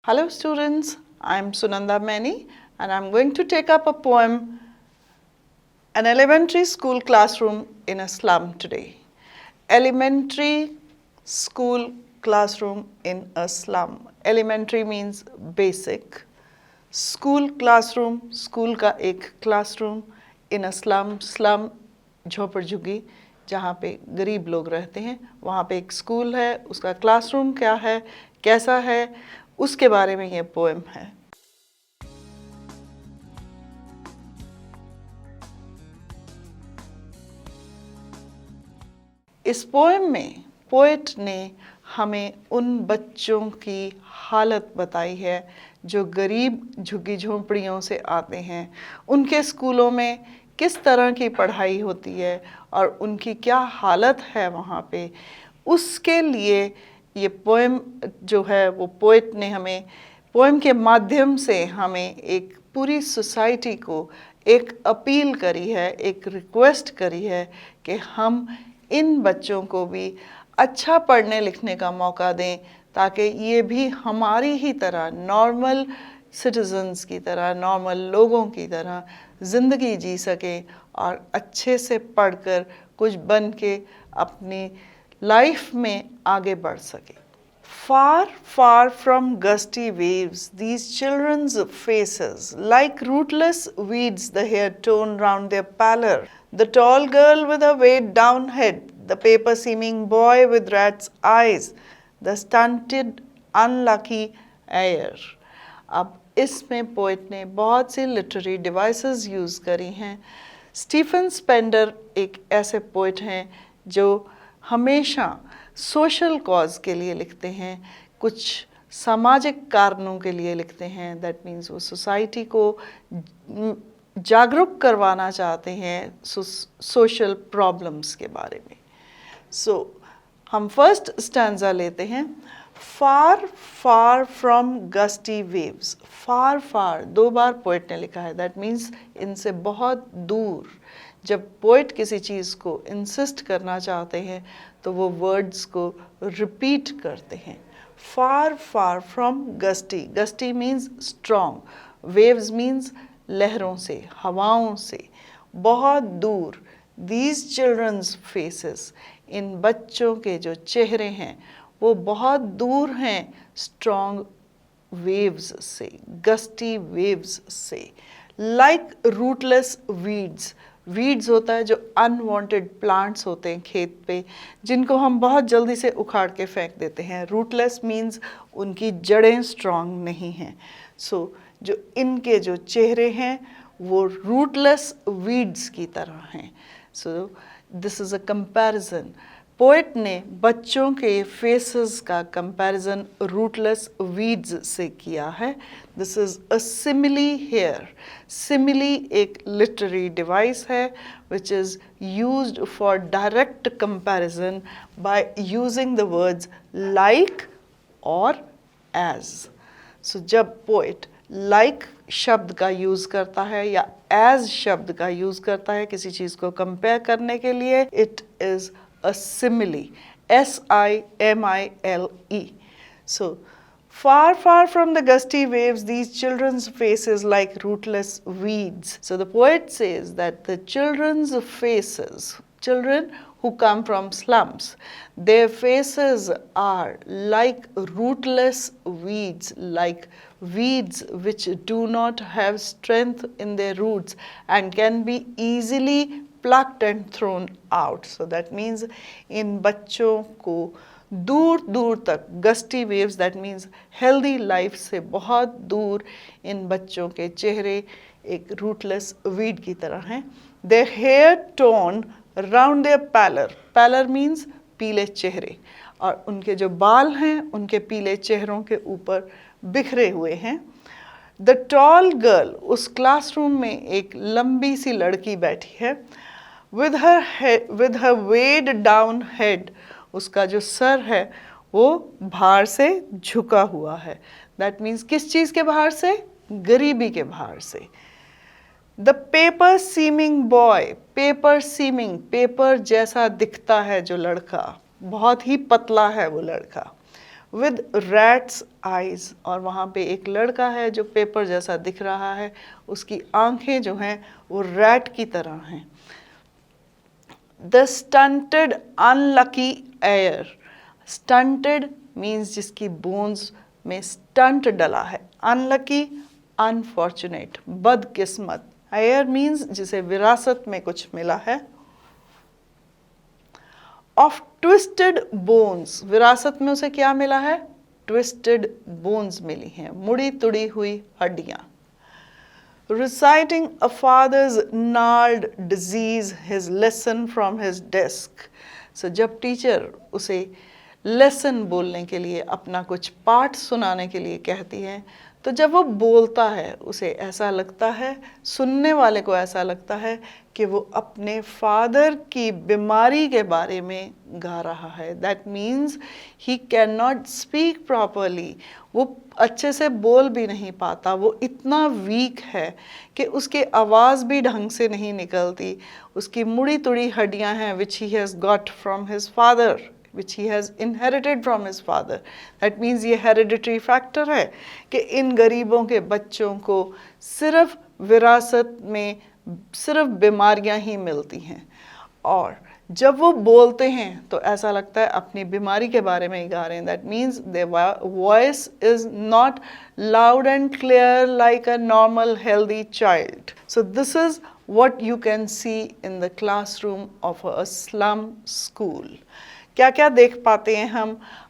Hello students, I am Sunanda Maini and I am going to take up a poem, An Elementary School Classroom in a Slum today. Elementary school classroom in a slum. Elementary means basic. School classroom, school का एक classroom in a slum. Slum झोपड़ झुग्गी जहाँ पे गरीब लोग रहते हैं, वहाँ पे एक स्कूल है, उसका क्लासरूम क्या है, कैसा है, उसके बारे में ये पोएम है। इस पोएम में पोएट ने हमें उन बच्चों की हालत बताई है जो गरीब झुग्गी झोंपड़ियों से आते हैं, उनके स्कूलों में किस तरह की पढ़ाई होती है और उनकी क्या हालत है वहाँ पे। उसके लिए ये पोएम जो है वो पोएट ने हमें पोएम के माध्यम से हमें एक पूरी सोसाइटी को एक अपील करी है, एक रिक्वेस्ट करी है कि हम इन बच्चों को भी अच्छा पढ़ने लिखने का मौका दें ताकि ये भी हमारी ही तरह नॉर्मल सिटीजन्स की तरह, नॉर्मल लोगों की तरह ज़िंदगी जी सकें और अच्छे से पढ़कर कुछ बन के अपनी लाइफ में आगे बढ़ सके। Far, far from gusty waves, these children's faces, like rootless weeds, the hair torn round their pallor, the tall girl with her weighed down head, the paper-seeming boy with rat's eyes, the stunted, unlucky heir. अब इसमें poet ने बहुत सी literary devices use करी हैं। Stephen Spender एक ऐसे poet हैं जो हमेशा सोशल कॉज के लिए लिखते हैं, कुछ सामाजिक कारणों के लिए लिखते हैं। दैट मीन्स वो सोसाइटी को जागरूक करवाना चाहते हैं सोशल प्रॉब्लम्स के बारे में। हम फर्स्ट स्टैंजा लेते हैं। Far far from gusty waves. Far far 2 बार पोएट ने लिखा है, दैट मीन्स इनसे बहुत दूर। जब पोएट किसी चीज़ को इंसिस्ट करना चाहते हैं तो वो वर्ड्स को रिपीट करते हैं। Far far from gusty. Gusty means strong, waves means लहरों से, हवाओं से, बहुत दूर। दीज चिल्ड्रंस फेसेस, इन बच्चों के जो चेहरे हैं वो बहुत दूर हैं स्ट्रॉन्ग वेव्स से, गस्टी वेव्स से। Like rootless weeds. वीड्स होता है जो अनवांटेड प्लांट्स होते हैं खेत पे, जिनको हम बहुत जल्दी से उखाड़ के फेंक देते हैं। रूटलेस मीन्स उनकी जड़ें स्ट्रॉन्ग नहीं हैं। जो इनके जो चेहरे हैं वो रूटलेस वीड्स की तरह हैं। This is a comparison. Poet ने बच्चों के फेसेस का कंपैरिजन रूटलेस वीड्स से किया है। This is a simile here. Simile एक लिटरेरी डिवाइस है which is used for direct comparison by using the words like और एज। जब पोएट लाइक शब्द का यूज़ करता है या एज शब्द का यूज़ करता है किसी चीज़ को कंपेयर करने के लिए, it is a simile, S-I-M-I-L-E. Far, far from the gusty waves, these children's faces like rootless weeds. So the poet says that the children's faces, children who come from slums, their faces are like rootless weeds, like weeds which do not have strength in their roots and can be easily plucked and thrown out. So that means इन बच्चों को दूर दूर तक, gusty waves that means healthy life से बहुत दूर, इन बच्चों के चेहरे एक रूटलेस वीड की तरह हैं। Their hair torn round their pallor. Pallor means पीले चेहरे, और उनके जो बाल हैं उनके पीले चेहरों के ऊपर बिखरे हुए हैं। द टॉल गर्ल, उस क्लासरूम में एक लंबी सी लड़की बैठी है। with her weighed down head, उसका जो सर है वो भार से झुका हुआ है। दैट मीन्स किस चीज़ के भार से? गरीबी के भार से। The paper seeming boy, paper seeming, paper जैसा दिखता है जो लड़का, बहुत ही पतला है वो लड़का। with rat's eyes, और वहाँ पे एक लड़का है जो पेपर जैसा दिख रहा है, उसकी आंखें जो हैं वो रैट की तरह हैं। The stunted unlucky heir, stunted means जिसकी बोन्स में स्टंट डला है, अनलकी अनफॉर्चुनेट बदकिस्मत, हेयर मीन्स जिसे विरासत में कुछ मिला है। ऑफ ट्विस्टेड बोन्स, विरासत में उसे क्या मिला है? ट्विस्टेड बोन्स मिली हैं, मुड़ी तुड़ी हुई हड्डियां। Reciting a father's gnarled disease, his lesson from his desk. So जब टीचर उसे लेसन बोलने के लिए, अपना कुछ पाठ सुनाने के लिए कहती है, तो जब वो बोलता है उसे ऐसा लगता है, सुनने वाले को ऐसा लगता है कि वो अपने फादर की बीमारी के बारे में गा रहा है। That means he can not speak properly, वो अच्छे से बोल भी नहीं पाता, वो इतना वीक है कि उसकी आवाज़ भी ढंग से नहीं निकलती, उसकी मुड़ी तुड़ी हड्डियां हैं which he has got from his father, which he has inherited from his father. That means ये hereditary factor है कि इन गरीबों के बच्चों को सिर्फ विरासत में सिर्फ बीमारियां ही मिलती हैं, और जब वो बोलते हैं तो ऐसा लगता है अपनी बीमारी के बारे में ही गा रहे हैं। That means their voice is not loud and clear like a normal healthy child. So this is what you can see in the classroom of a slum school. क्या क्या देख पाते हैं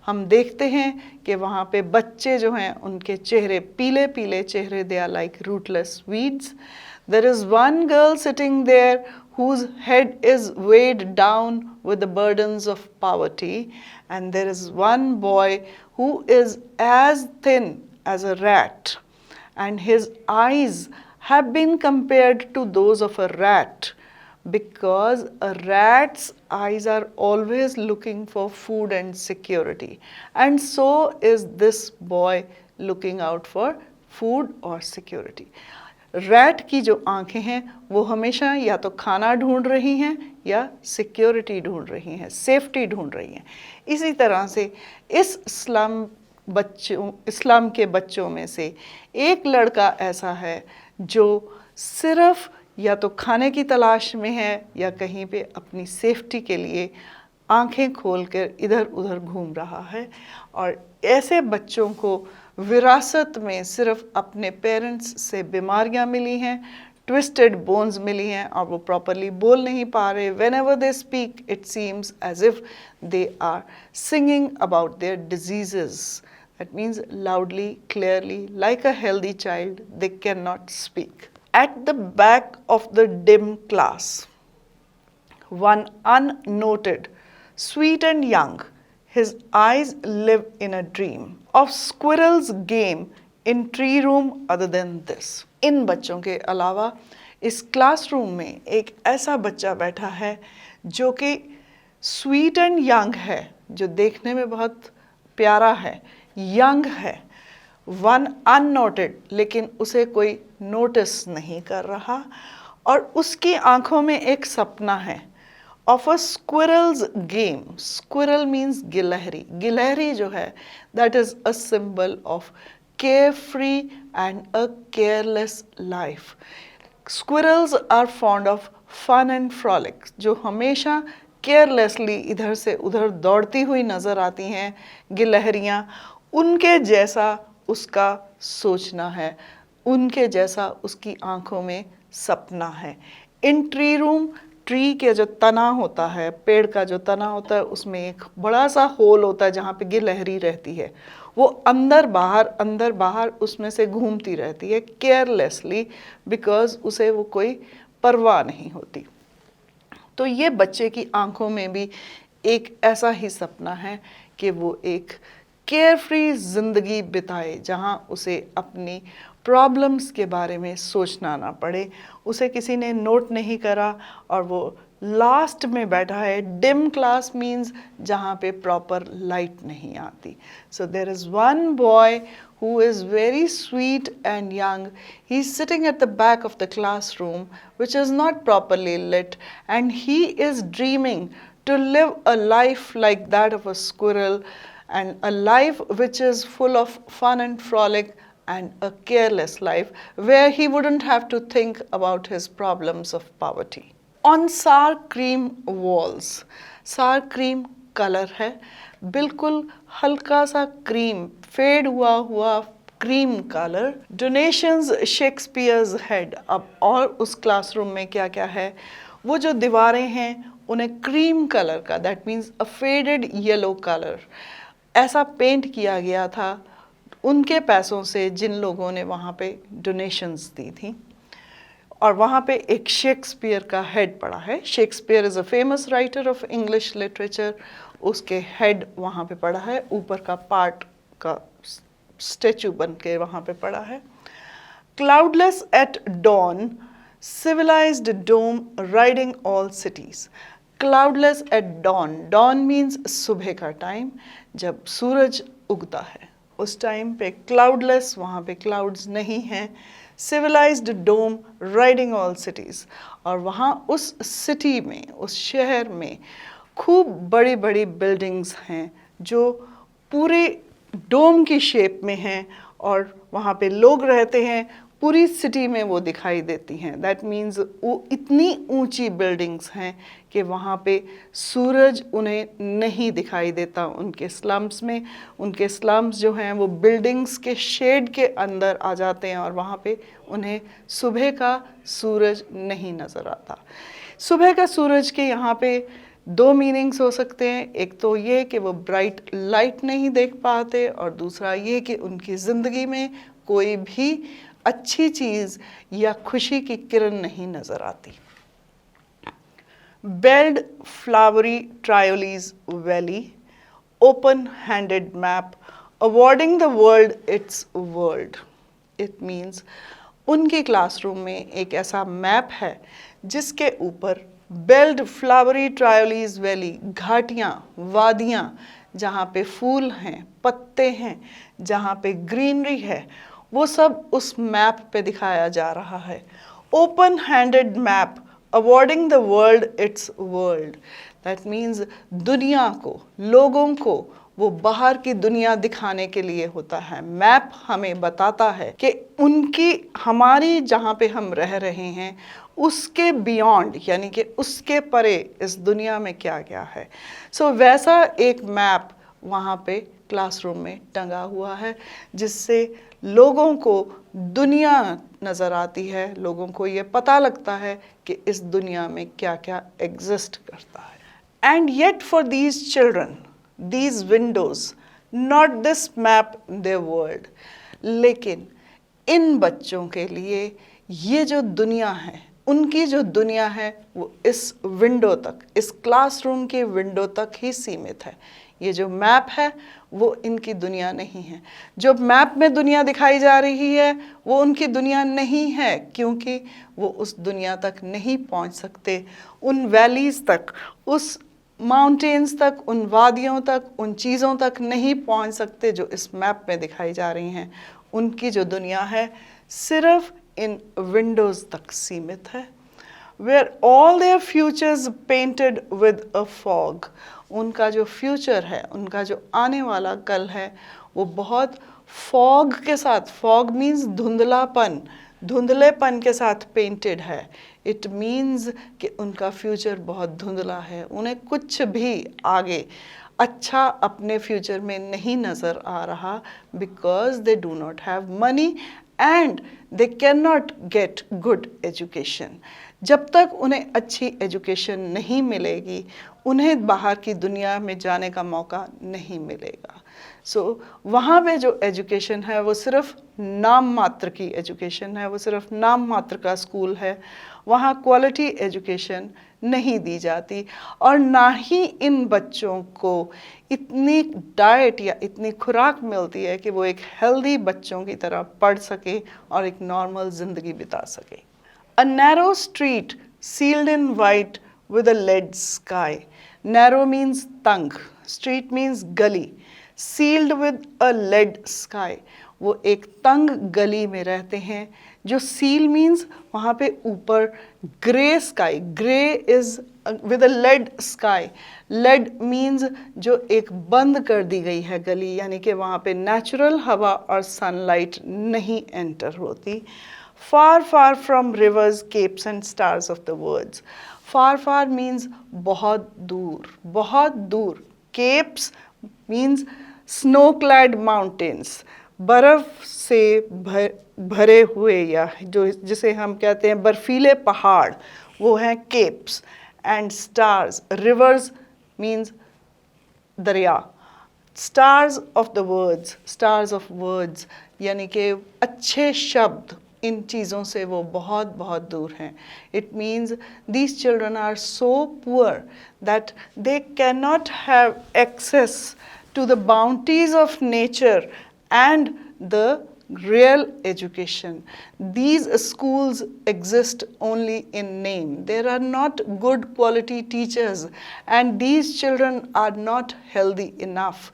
हम देखते हैं कि वहाँ पे बच्चे जो हैं उनके चेहरे पीले पीले चेहरे, they are like rootless weeds. There is one girl sitting there whose head is weighed down with the burdens of poverty, and there is one boy who is as thin as a rat, and his eyes have been compared to those of a rat, because a rat's eyes are always looking for food and security, and so is this boy looking out for food or security. Rat की जो आंखें हैं वो हमेशा या तो खाना ढूंढ रही हैं या सिक्योरिटी ढूंढ रही हैं, सेफ्टी ढूंढ रही हैं। इसी तरह से इस इस्लाम के बच्चों में से एक लड़का ऐसा है जो सिर्फ या तो खाने की तलाश में है या कहीं पे अपनी सेफ्टी के लिए आंखें खोलकर इधर उधर घूम रहा है, और ऐसे बच्चों को विरासत में सिर्फ अपने पेरेंट्स से बीमारियां मिली हैं, ट्विस्टेड बोन्स मिली हैं, और वो प्रॉपरली बोल नहीं पा रहे। Whenever they speak it seems as if they are singing about their diseases. That means loudly, clearly, like a healthy child they can not speak. At the back of the dim class, one unnoted, sweet and young, his eyes live in a dream of squirrel's game in tree room other than this. इन बच्चों के अलावा इस classroom में एक ऐसा बच्चा बैठा है जो कि स्वीट एंड यंग है, जो देखने में बहुत प्यारा है, यंग है। वन अननोटेड, लेकिन उसे कोई नोटिस नहीं कर रहा, और उसकी आंखों में एक सपना है of a squirrels game. Squirrel means गिलहरी। गिलहरी जो है that is a symbol of carefree and a careless life. Squirrels are fond of fun and frolic, जो हमेशा केयरलेसली इधर से उधर दौड़ती हुई नजर आती हैं गिलहरियाँ, उनके जैसा उसका सोचना है, उनके जैसा उसकी आंखों में सपना है। इन ट्री रूम, ट्री के जो तना होता है, पेड़ का जो तना होता है, उसमें एक बड़ा सा होल होता है जहाँ पे गिलहरी रहती है। वो अंदर बाहर उसमें से घूमती रहती है केयरलेसली, बिकॉज उसे वो कोई परवाह नहीं होती। तो ये बच्चे की आंखों में भी एक ऐसा ही सपना है कि वो एक केयर फ्री ज़िंदगी बिताए, जहाँ उसे अपनी प्रॉब्लम्स के बारे में सोचना ना पड़े, उसे किसी ने नोट नहीं करा, और वो लास्ट में बैठा है। डिम क्लास मीन्स जहाँ पे प्रॉपर लाइट नहीं आती। So there is one boy who is very sweet and young. He's sitting at the back of the classroom, which is not properly lit, and he is dreaming to live a life like that of a squirrel, and a life which is full of fun and frolic, and a careless life where he wouldn't have to think about his problems of poverty. On sour cream walls, sour cream colour है, बिल्कुल हल्का सा cream, fade हुआ हुआ cream colour. Donations Shakespeare's head. अब और उस classroom में क्या क्या है, वो जो दीवारें हैं उन्हें क्रीम कलर का, that means a faded yellow colour, ऐसा पेंट किया गया था उनके पैसों से जिन लोगों ने वहाँ पे डोनेशंस दी थी. और वहाँ पे एक शेक्सपियर का हेड पड़ा है. Shakespeare is a famous writer of English literature. उसके हेड वहाँ पे पड़ा है, ऊपर का पार्ट का स्टेचू बन के वहाँ पे पड़ा है. Cloudless at dawn, civilized dome riding all cities. Cloudless at dawn. Dawn means सुबह का टाइम, जब सूरज उगता है उस टाइम पे क्लाउडलेस, वहाँ पे क्लाउड्स नहीं हैं. सिविलाइज्ड डोम राइडिंग ऑल सिटीज़. और वहाँ उस सिटी में, उस शहर में खूब बड़ी बड़ी बिल्डिंग्स हैं जो पूरे डोम की शेप में हैं, और वहाँ पे लोग रहते हैं. पूरी सिटी में वो दिखाई देती हैं. दैट मीन्स वो इतनी ऊंची बिल्डिंग्स हैं कि वहाँ पे सूरज उन्हें नहीं दिखाई देता उनके स्लम्स में. उनके स्लम्स जो हैं वो बिल्डिंग्स के शेड के अंदर आ जाते हैं, और वहाँ पे उन्हें सुबह का सूरज नहीं नज़र आता. सुबह का सूरज के यहाँ पे दो मीनिंग्स हो सकते हैं. एक तो ये कि वो ब्राइट लाइट नहीं देख पाते, और दूसरा ये कि उनकी ज़िंदगी में कोई भी अच्छी चीज़ या खुशी की किरण नहीं नज़र आती. Belled flowery Tyrolese valley, open handed map, awarding the world its world. It means उनके क्लासरूम में एक ऐसा मैप है जिसके ऊपर बेल्ड फ्लावरी ट्रायोलीज वैली, घाटियाँ, वादियाँ, जहाँ पे फूल हैं, पत्ते हैं, जहाँ पे ग्रीनरी है, वो सब उस मैप पे दिखाया जा रहा है. Open handed map, awarding the world its world. That means दुनिया को, लोगों को वो बाहर की दुनिया दिखाने के लिए होता है. मैप हमें बताता है कि उनकी, हमारी जहाँ पे हम रह रहे हैं उसके बियॉन्ड, यानी कि उसके परे इस दुनिया में क्या क्या है. सो वैसा एक मैप वहाँ पे क्लासरूम में टंगा हुआ है, जिससे लोगों को दुनिया नज़र आती है, लोगों को ये पता लगता है कि इस दुनिया में क्या क्या एग्जिस्ट करता है. And yet for these children, these Windows, not this map there world. लेकिन इन बच्चों के लिए ये जो दुनिया है, उनकी जो दुनिया है वो इस विंडो तक, इस क्लासरूम के विंडो तक ही सीमित है. ये जो मैप है वो इनकी दुनिया नहीं है. जो मैप में दुनिया दिखाई जा रही है वो उनकी दुनिया नहीं है, क्योंकि वो उस दुनिया तक नहीं पहुंच सकते, उन वैलीज़ तक, उस माउंटेन्स तक, उन वादियों तक, उन चीज़ों तक नहीं पहुंच सकते जो इस मैप में दिखाई जा रही हैं. उनकी जो दुनिया है सिर्फ इन विंडोज़ तक सीमित है. Where all their futures painted with a fog. उनका जो फ्यूचर है, उनका जो आने वाला कल है, वो बहुत फॉग के साथ, फॉग मीन्स धुंधलापन, धुंधलेपन के साथ पेंटेड है. इट मीन्स कि उनका फ्यूचर बहुत धुंधला है. उन्हें कुछ भी आगे अच्छा अपने फ्यूचर में नहीं नज़र आ रहा, because they do not have money and they can not get good education. जब तक उन्हें अच्छी एजुकेशन नहीं मिलेगी, उन्हें बाहर की दुनिया में जाने का मौका नहीं मिलेगा. सो वहाँ पे जो एजुकेशन है वो सिर्फ नाम मात्र की एजुकेशन है, वो सिर्फ नाम मात्र का स्कूल है. वहाँ क्वालिटी एजुकेशन नहीं दी जाती, और ना ही इन बच्चों को इतनी डाइट या इतनी खुराक मिलती है कि वो एक हेल्दी बच्चों की तरह पढ़ सके और एक नॉर्मल ज़िंदगी बिता सके. A narrow street sealed in white with a lead sky. Narrow means तंग, street means गली, sealed with a lead sky. वो एक तंग गली में रहते हैं। जो सील मीन्स वहाँ पे ऊपर grey sky, grey is with a lead sky. Lead means जो एक बंद कर दी गई है गली, यानी कि वहाँ पे नेचुरल हवा और सनलाइट नहीं एंटर होती। Far far from rivers, capes and stars of the words. Far far means बहुत दूर, बहुत दूर। Capes means snow clad mountains, बर्फ से भरे हुए, या जो जिसे हम कहते हैं बर्फीले पहाड़, वो हैं capes. And stars, rivers means दरिया। Stars of the words, stars of words यानी कि अच्छे शब्द, इन चीज़ों से वो बहुत बहुत दूर हैं। It means these children are so poor that they can not have access to the bounties of nature and the real education. These schools exist only in name. There are not good quality teachers, and these children are not healthy enough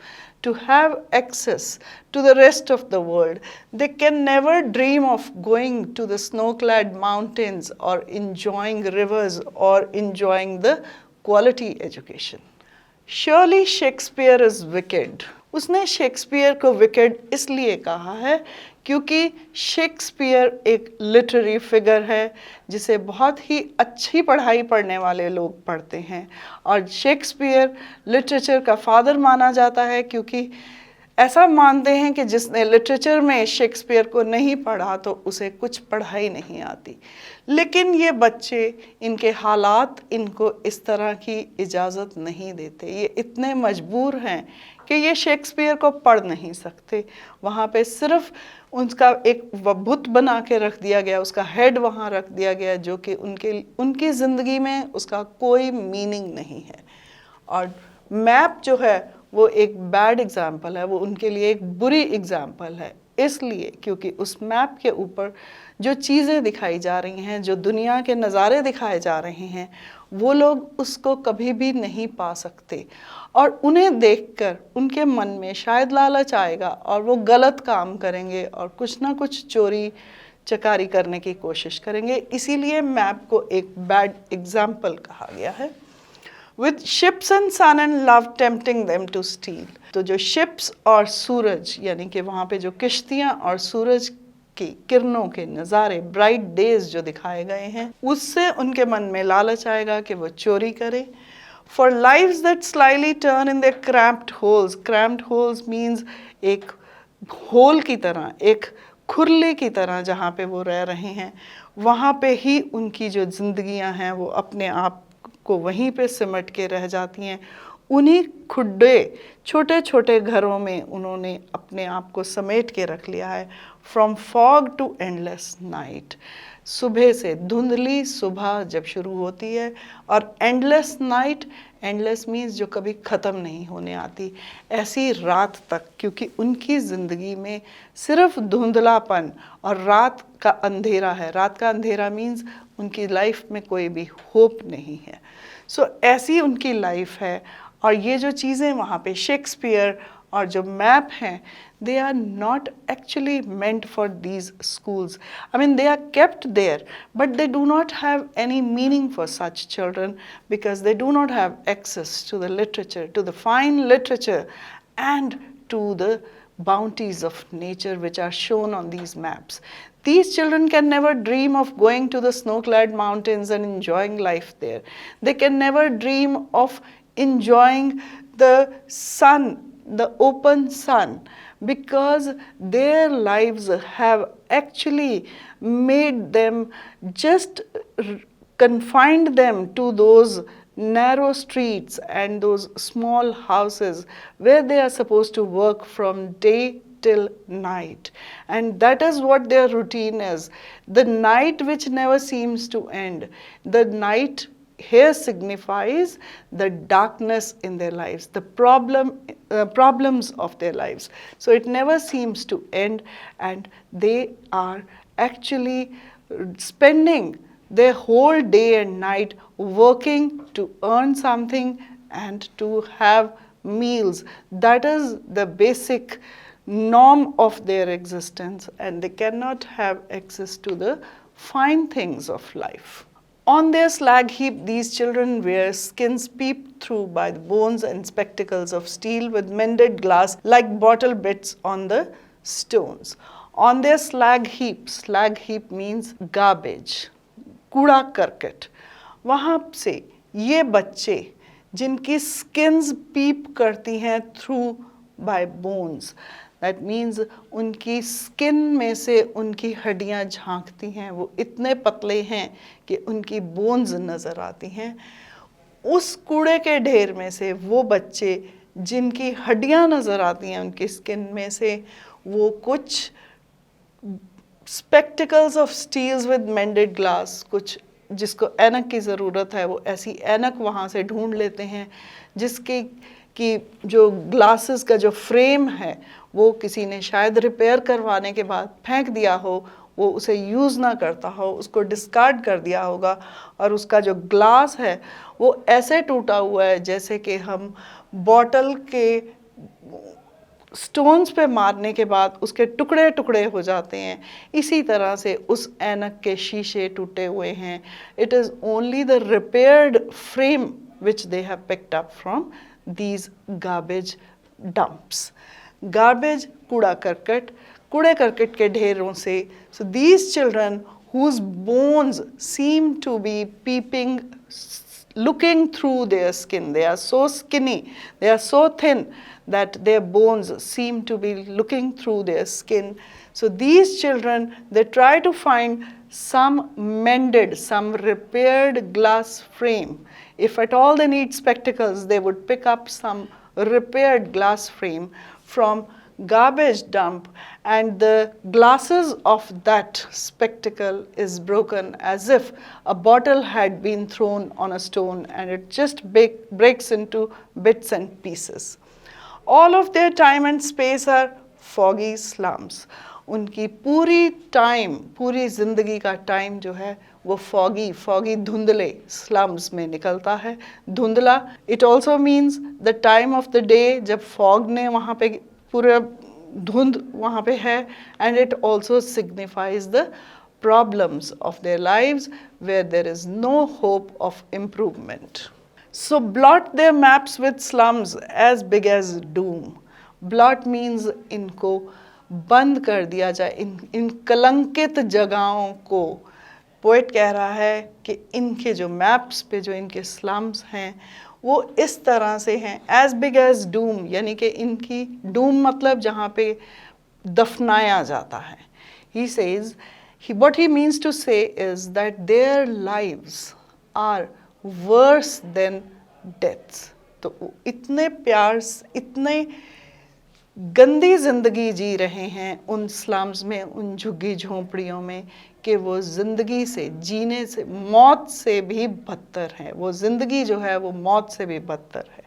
to have access to the rest of the world. They can never dream of going to the snow-clad mountains or enjoying rivers or enjoying the quality education. Surely Shakespeare is wicked. उसने Shakespeare को wicked इसलिए कहा है क्योंकि Shakespeare एक literary figure है जिसे बहुत ही अच्छी पढ़ाई पढ़ने वाले लोग पढ़ते हैं, और शेक्सपियर लिटरेचर का फादर माना जाता है क्योंकि ऐसा मानते हैं कि जिसने लिटरेचर में शेक्सपियर को नहीं पढ़ा तो उसे कुछ पढ़ाई नहीं आती। लेकिन ये बच्चे, इनके हालात इनको इस तरह की इजाज़त नहीं देते। ये इतने मजबूर हैं कि ये शेक्सपियर को पढ़ नहीं सकते। वहाँ पे सिर्फ उसका एक बुत बना के रख दिया गया, उसका हेड वहाँ रख दिया गया, जो कि उनकी ज़िंदगी में उसका कोई मीनिंग नहीं है। और मैप जो है वो एक बैड एग्जाम्पल है, वो उनके लिए एक बुरी एग्जाम्पल है, इसलिए क्योंकि उस मैप के ऊपर जो चीज़ें दिखाई जा रही हैं, जो दुनिया के नज़ारे दिखाए जा रहे हैं, वो लोग उसको कभी भी नहीं पा सकते, और उन्हें देखकर उनके मन में शायद लालच आएगा और वो गलत काम करेंगे और कुछ ना कुछ चोरी चकारी करने की कोशिश करेंगे। इसीलिए मैप को एक बैड एग्जाम्पल कहा गया है। With ships and sun and love tempting them to steal. तो जो शिप्स और सूरज यानी कि वहाँ पे जो किश्तियाँ और सूरज की किरणों के नज़ारे, ब्राइट डेज जो दिखाए गए हैं, उससे उनके मन में लालच आएगा कि वो चोरी करें। For lives that slyly turn in their cramped holes. Cramped holes means एक होल की तरह, एक खुरले की तरह जहाँ पे वो रह रहे हैं, वहाँ पे ही उनकी जो ज़िंदगियाँ हैं वो अपने आप को वहीं पे सिमट के रह जाती हैं। उन्हीं खुड्डे छोटे छोटे घरों में उन्होंने अपने आप को समेट के रख लिया है। From fog to endless night, सुबह से धुंधली सुबह जब शुरू होती है और एंडलेस नाइट, एंडलेस मीन्स जो कभी ख़त्म नहीं होने आती, ऐसी रात तक, क्योंकि उनकी ज़िंदगी में सिर्फ धुंधलापन और रात का अंधेरा है। रात का अंधेरा मीन्स उनकी लाइफ में कोई भी होप नहीं है। सो ऐसी उनकी लाइफ है। और ये जो चीज़ें वहाँ पे शेक्सपियर और जो मैप हैं, they are not actually meant for these schools. I mean, they are kept there, but they do not have any meaning for such children because they do not have access to the literature, to the fine literature, and to the bounties of nature which are shown on these maps. These children can never dream of going to the snow-clad mountains and enjoying life there. They can never dream of enjoying the sun, the open sun, because their lives have actually made them just confined them to those narrow streets and those small houses where they are supposed to work from day till night, and that is what their routine is. The night which never seems to end. The night here signifies the darkness in their lives, the problems of their lives. So it never seems to end, and they are actually spending their whole day and night working to earn something and to have meals. That is the basic norm of their existence, and they cannot have access to the fine things of life. On their slag heap, these children wear skins peeped through by the bones and spectacles of steel with mended glass like bottle bits on the stones. On their slag heap means garbage, कूड़ा करकट. वहाँ से ये बच्चे जिनकी skins पीप करती हैं through bye bones, that means उनकी स्किन में से उनकी हड्डियाँ झांकती हैं, वो इतने पतले हैं कि उनकी बोन्स नज़र आती हैं. उस कूड़े के ढेर में से वो बच्चे जिनकी हड्डियाँ नज़र आती हैं उनकी स्किन में से, वो कुछ spectacles of steels with mended glass, कुछ जिसको ऐनक की ज़रूरत है वो ऐसी ऐनक वहाँ से ढूंढ लेते हैं जिसके कि जो ग्लासेस का जो फ्रेम है वो किसी ने शायद रिपेयर करवाने के बाद फेंक दिया हो, वो उसे यूज़ ना करता हो, उसको डिस्कार्ड कर दिया होगा, और उसका जो ग्लास है वो ऐसे टूटा हुआ है जैसे कि हम बॉटल के स्टोन्स पे मारने के बाद उसके टुकड़े टुकड़े हो जाते हैं. इसी तरह से उस ऐनक के शीशे टूटे हुए हैं. It is only the repaired frame which they have picked up from these garbage dumps. Garbage, कूड़ा करकट, कूड़े करकट के ढेरों से. So these children whose bones seem to be peeping, looking through their skin, they are so skinny, they are so thin that their bones seem to be looking through their skin. So these children, they try to find some mended, some repaired glass frame. If at all they need spectacles, they would pick up some repaired glass frame from garbage dump, and the glasses of that spectacle is broken as if a bottle had been thrown on a stone and it just breaks into bits and pieces. All of their time and space are foggy slums. उनकी पूरी time, पूरी ज़िंदगी का time जो है वो foggy धुंधले slums में निकलता है. धुंधला, it also means the time of the day जब फॉग ने वहाँ पे पूरा धुंध वहाँ पे है, and it also signifies the problems of their lives where there is no hope of improvement. So blot their maps with slums as big as doom. Blot means इनको बंद कर दिया जाए, इन कलंकित जगहों को. पोएट कह रहा है कि इनके जो मैप्स पे जो इनके स्लम्स हैं वो इस तरह से हैं, एज बिग एज डूम, यानी कि इनकी डूम मतलब जहाँ पे दफनाया जाता है. He says, what he means to say is that their lives are worse than deaths. तो इतने प्यार, इतने गंदी ज़िंदगी जी रहे हैं उन स्लम्स में, उन झुग्गी झोंपड़ियों में, कि वो ज़िंदगी से, जीने से, मौत से भी बदतर है. वो ज़िंदगी जो है वो मौत से भी बदतर है.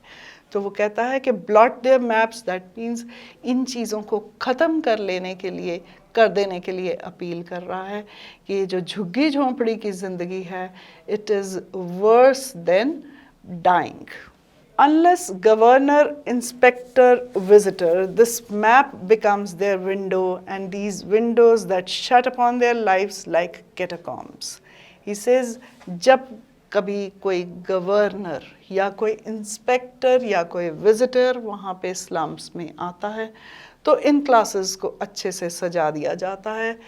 तो वो कहता है कि blot their maps, that means इन चीज़ों को ख़त्म कर लेने के लिए, कर देने के लिए अपील कर रहा है कि जो झुग्गी झोंपड़ी की ज़िंदगी है, it is worse than dying. Unless governor, inspector, visitor, this map becomes their window, and these windows that shut upon their lives like catacombs. He says, जब कभी कोई गवर्नर या कोई इंस्पेक्टर या कोई विजिटर वहाँ पे स्लम्स में आता है तो इन क्लासेस को अच्छे से सजा दिया जाता है,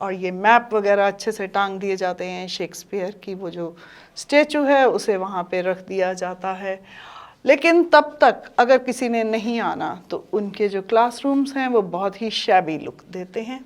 और ये मैप वगैरह अच्छे से टांग दिए जाते हैं. शेक्सपियर की वो जो स्टैचू है उसे वहाँ पे रख दिया जाता है. लेकिन तब तक अगर किसी ने नहीं आना तो उनके जो क्लासरूम्स हैं वो बहुत ही शैबी लुक देते हैं.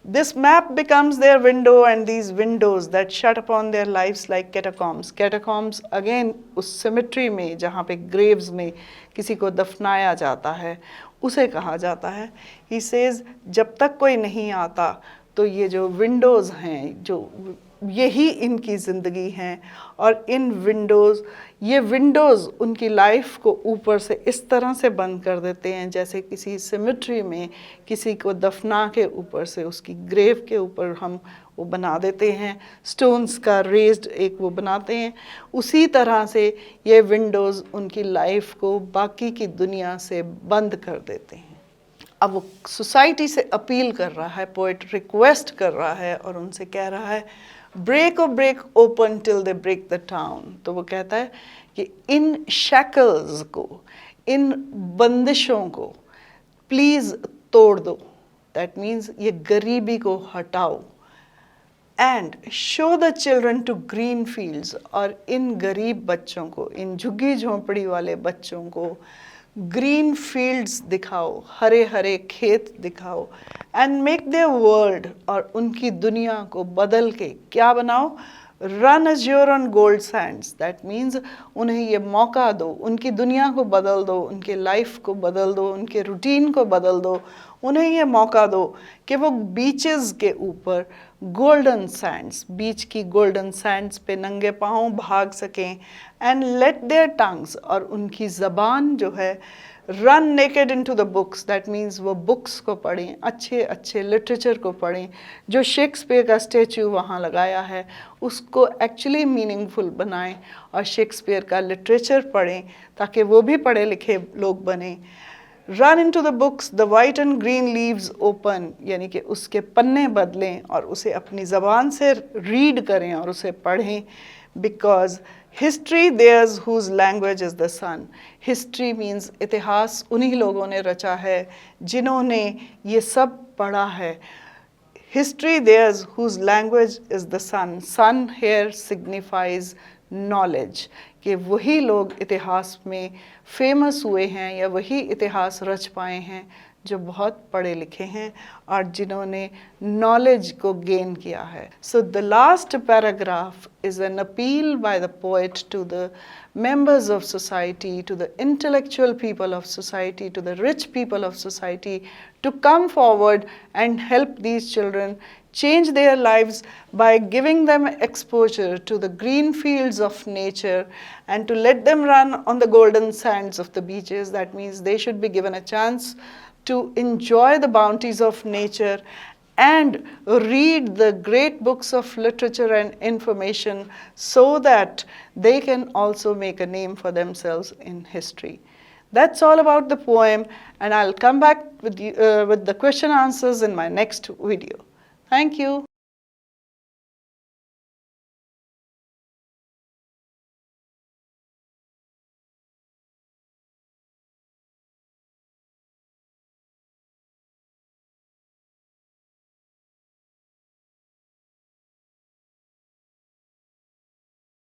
This map becomes their window, and these windows that shut upon their lives like catacombs. Catacombs again उस सिमेट्री में जहाँ पे ग्रेव्स में किसी को दफनाया जाता है उसे कहा जाता है. ही सेज, जब तक कोई नहीं आता तो ये जो विंडोज़ हैं, जो यही इनकी ज़िंदगी हैं, और इन विंडोज़, ये विंडोज़ उनकी लाइफ को ऊपर से इस तरह से बंद कर देते हैं जैसे किसी सिमेट्री में किसी को दफना के ऊपर से उसकी ग्रेव के ऊपर हम वो बना देते हैं, स्टोन्स का रेज्ड एक वो बनाते हैं. उसी तरह से ये विंडोज़ उनकी लाइफ को बाकी की दुनिया से बंद कर देते हैं. अब वो सोसाइटी से अपील कर रहा है, पोएट रिक्वेस्ट कर रहा है और उनसे कह रहा है break open till they break the town. तो वो कहता है कि इन शैकल्स को, इन बंदिशों को प्लीज़ तोड़ दो, दैट मीन्स ये गरीबी को हटाओ, and show the children to green fields, और इन गरीब बच्चों को, इन झुग्गी झोंपड़ी वाले बच्चों को ग्रीन फील्ड्स दिखाओ, हरे हरे खेत दिखाओ, एंड मेक देयर वर्ल्ड, और उनकी दुनिया को बदल के क्या बनाओ, run Azure on gold Sands, that means उन्हें ये मौका दो, उनकी दुनिया को बदल दो, उनके लाइफ को बदल दो, उनके रूटीन को बदल दो, उन्हें ये मौका दो कि वो बीचेस के ऊपर गोल्डन सैंड्स, बीच की गोल्डन सैंड्स पे नंगे पाँव भाग सकें, एंड लेट देयर टंग्स, और उनकी ज़बान जो है run naked into the books, that means वो बुक्स को पढ़ें, अच्छे अच्छे लिटरेचर को पढ़ें, जो शेक्सपियर का स्टैचू वहाँ लगाया है उसको एक्चुअली मीनिंगफुल बनाएं और शेक्सपियर का लिटरेचर पढ़ें ताकि वो भी पढ़े लिखे लोग बने। Run into the books, the white and green leaves open, यानी कि उसके पन्ने बदलें और उसे अपनी ज़बान से रीड करें और उसे पढ़ें, because history theirs whose language is the sun. History means इतिहास उन्हीं लोगों ने रचा है जिन्होंने ये सब पढ़ा है। History theirs whose language is the sun, sun here signifies knowledge, कि वही लोग इतिहास में फेमस हुए हैं या वही इतिहास रच पाए हैं जो बहुत पढ़े लिखे हैं और जिन्होंने नॉलेज को गेन किया है। So the last paragraph is an appeal by the poet to the members of society, to the intellectual people of society, to the rich people of society, to come forward and help these children change their lives by giving them exposure to the green fields of nature and to let them run on the golden sands of the beaches. That means they should be given a chance to enjoy the bounties of nature and read the great books of literature and information so that they can also make a name for themselves in history. That's all about the poem, and I'll come back with the question answers in my next video. Thank you.